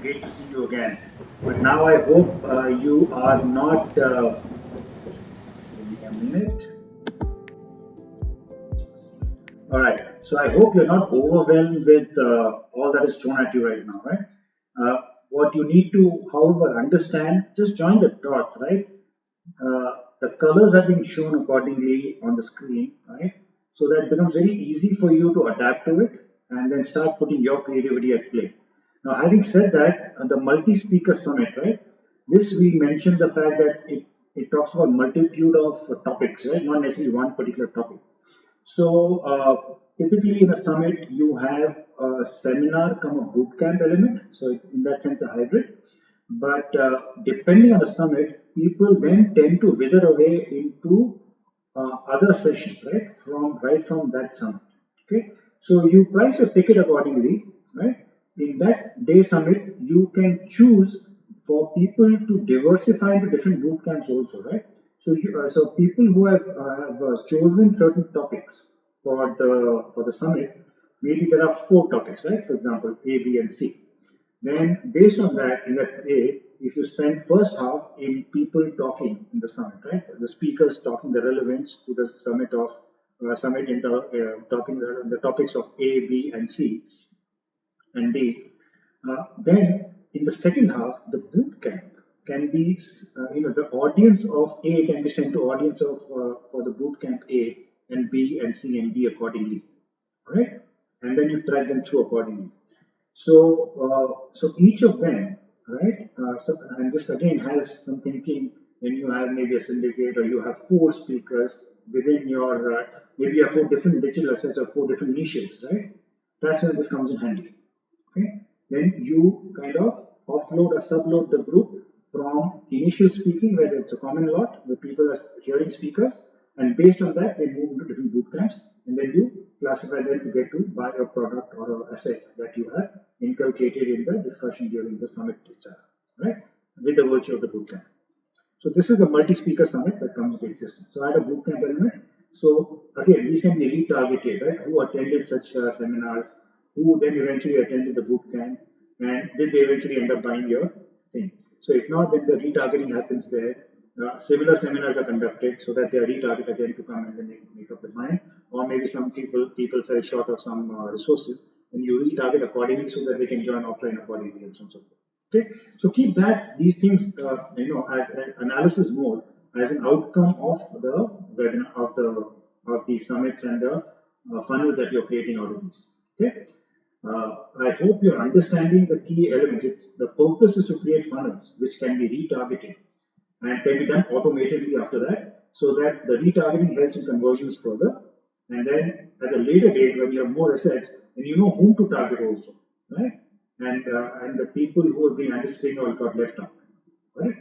Great to see you again. But now I hope you are not. Give me a minute. All right. So I hope you're not overwhelmed with all that is thrown at you right now, right? What you need to, however, understand, just join the dots, right? The colors are being shown accordingly on the screen, right? So that it becomes very easy for you to adapt to it and then start putting your creativity at play. Now, having said that, the multi-speaker summit, right? This we mentioned the fact that it talks about multitude of topics, right? Not necessarily one particular topic. So typically in a summit, you have a seminar come a boot camp element. So in that sense, a hybrid. But depending on the summit, people then tend to wither away into other sessions, right from that summit. Okay, so you price your ticket accordingly, right? In that day summit, you can choose for people to diversify into different boot camps also, right? So people who have chosen certain topics for the summit, maybe there are four topics, right? For example, A, B, and C. Then, based on that, in that day, if you spend first half in people talking in the summit, right? The speakers talking the relevance to the summit in the talking the topics of A, B, and C and D. Then, in the second half, the boot camp can be, the audience of A can be sent to audience of for the boot camp A and B and C and D accordingly, right? And then you track them through accordingly. So each of them, right? And this again has some thinking when you have maybe a syndicate or you have four speakers within your, maybe you have four different digital assets or four different niches, right? That's when this comes in handy. Okay, then you kind of offload or subload the group from initial speaking, where it's a common lot, where people are hearing speakers, and based on that, they move into different boot camps, and then you classify them to get to buy a product or an asset that you have inculcated in the discussion during the summit itself, right? With the virtue of the boot camp. So this is the multi-speaker summit that comes into existence. So I had a bootcamp element. So again, these can be retargeted, right? Who attended such seminars, who then eventually attended the bootcamp, and did they eventually end up buying your thing? So if not, then the retargeting happens there. Similar seminars are conducted so that they are retargeted again to come and then make up the mind. Or maybe some people fell short of some resources, and you retarget accordingly so that they can join offline accordingly and so on and so forth. Okay, so keep that these things as an analysis mode as an outcome of the webinar of the summits and the funnels that you're creating out of these. Okay, I hope you're understanding the key elements. The purpose is to create funnels which can be retargeted and can be done automatically after that, so that the retargeting helps in conversions further. And then at a later date, when you have more assets, then you know whom to target also, right? And the people who have been anticipating or got left out, right?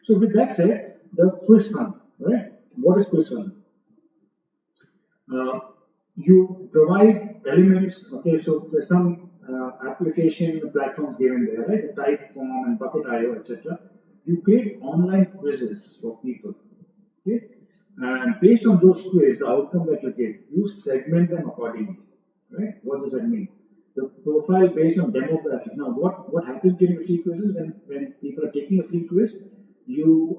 So with that said, the quiz funnel, right? What is quiz funnel? Uh, you provide elements. Okay, so there's some application platforms given there, right? The Typeform and Bucket.io, etc. You create online quizzes for people. Okay, and based on those quizzes, the outcome that you get, you segment them accordingly, right? What does that mean? The profile based on demographic. Now, what happens during the free quizzes when people are taking a free quiz? You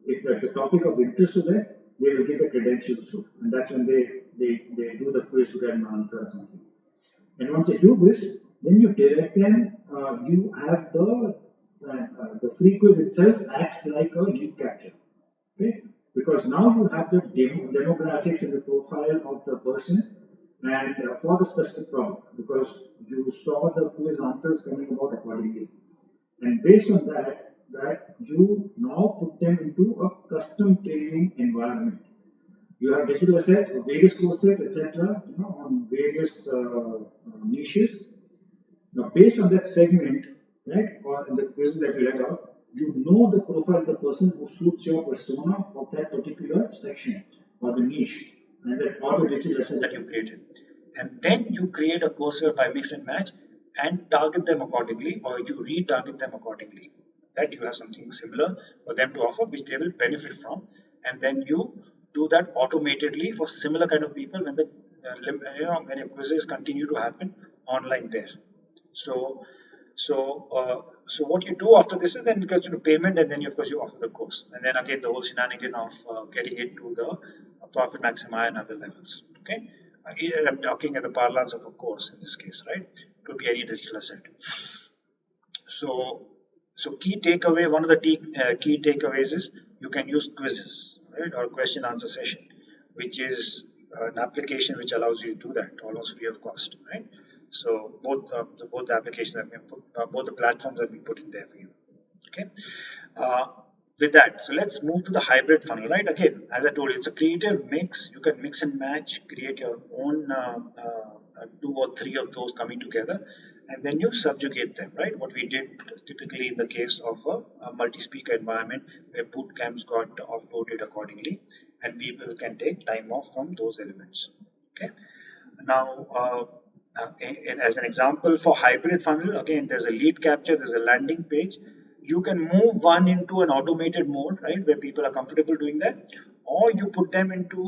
if there's a topic of interest to them, they will get the credentials through, and that's when they do the quiz to get an answer or something. And once they do this, then you direct them. You have the free quiz itself acts like a lead capture, okay? Because now you have the demographics and the profile of the person, and for the specific problem, because you saw the quiz answers coming about accordingly. And based on that you now put them into a custom training environment. You have digital assets for various courses, etc., on various niches. Now, based on that segment, right, or in the quiz that we let out, you know the profile of the person who suits your persona of that particular section or the niche, and that or the digital asset that you created. And then you create a course by mix and match and target them accordingly, or you retarget them accordingly. That you have something similar for them to offer, which they will benefit from, and then you do that automatedly for similar kind of people when the when your quizzes continue to happen online there. So what you do after this is then it gets to payment, and then of course you offer the course, and then again the whole shenanigan of getting it to the profit maximizer and other levels. Okay, I'm talking at the parlance of a course in this case, right? It could be any digital asset. So, key takeaway, one of the key takeaways is you can use quizzes, right, or question answer session, which is an application which allows you to do that almost free of cost, right? So both the applications that we put, both the platforms that we put in there for you. Okay. Uh, with that, so let's move to the hybrid funnel, right? Again, as I told you, it's a creative mix. You can mix and match, create your own two or three of those coming together, and then you subjugate them, right? What we did typically in the case of a multi-speaker environment where boot camps got offloaded accordingly, and people can take time off from those elements. Okay. Now, as an example for hybrid funnel, again, there's a lead capture, there's a landing page. You can move one into an automated mode, right, where people are comfortable doing that, or you put them into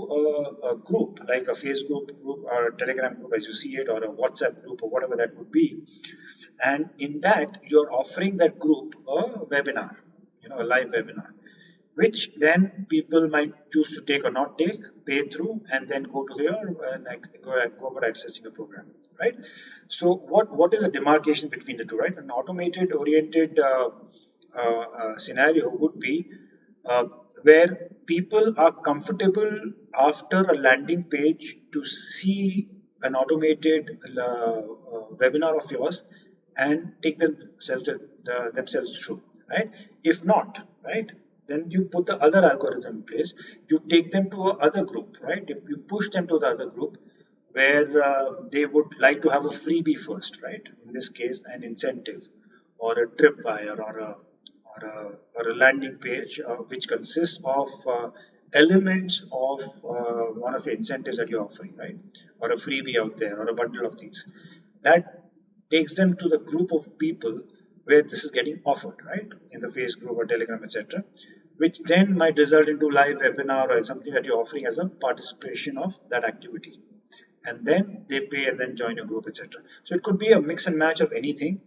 a group, like a Facebook group or a Telegram group as you see it, or a WhatsApp group or whatever that would be. And in that, you're offering that group a webinar, a live webinar, which then people might choose to take or not take, pay through, and then go to their go about accessing the program, right? So what is the demarcation between the two, right? An automated oriented scenario would be uh, where people are comfortable after a landing page to see an automated webinar of yours and take themselves through, right? If not, right, then you put the other algorithm in place. You take them to a other group, right? If you push them to the other group where they would like to have a freebie first, right? In this case, an incentive or a tripwire or a landing page which consists of elements of one of the incentives that you're offering, right? Or a freebie out there or a bundle of things. That takes them to the group of people where this is getting offered, right? In the Facebook group or Telegram, etc., which then might result into live webinar or something that you're offering as a participation of that activity. And then they pay and then join your group, etc. So it could be a mix and match of anything.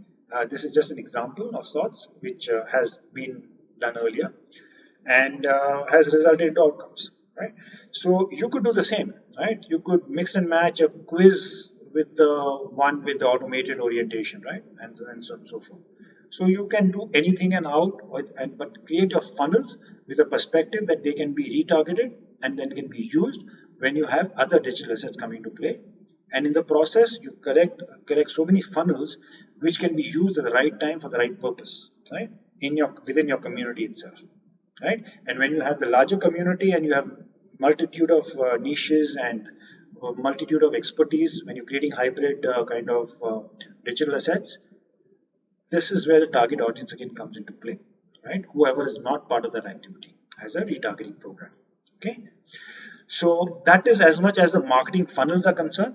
This is just an example of sorts which has been done earlier and has resulted in outcomes, right? So you could do the same, right? You could mix and match a quiz with the one with the automated orientation, right? And so on and so forth. So you can do anything and out, but create your funnels with a perspective that they can be retargeted and then can be used when you have other digital assets coming to play. And in the process, you collect so many funnels which can be used at the right time for the right purpose, right? Within your community itself, right? And when you have the larger community and you have multitude of niches and multitude of expertise, when you're creating hybrid kind of digital assets, this is where the target audience again comes into play, right? Whoever is not part of that activity as a retargeting program. Okay, so that is as much as the marketing funnels are concerned.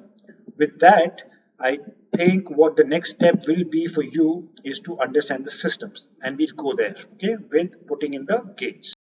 With that, I think what the next step will be for you is to understand the systems, and we'll go there, okay, with putting in the gates.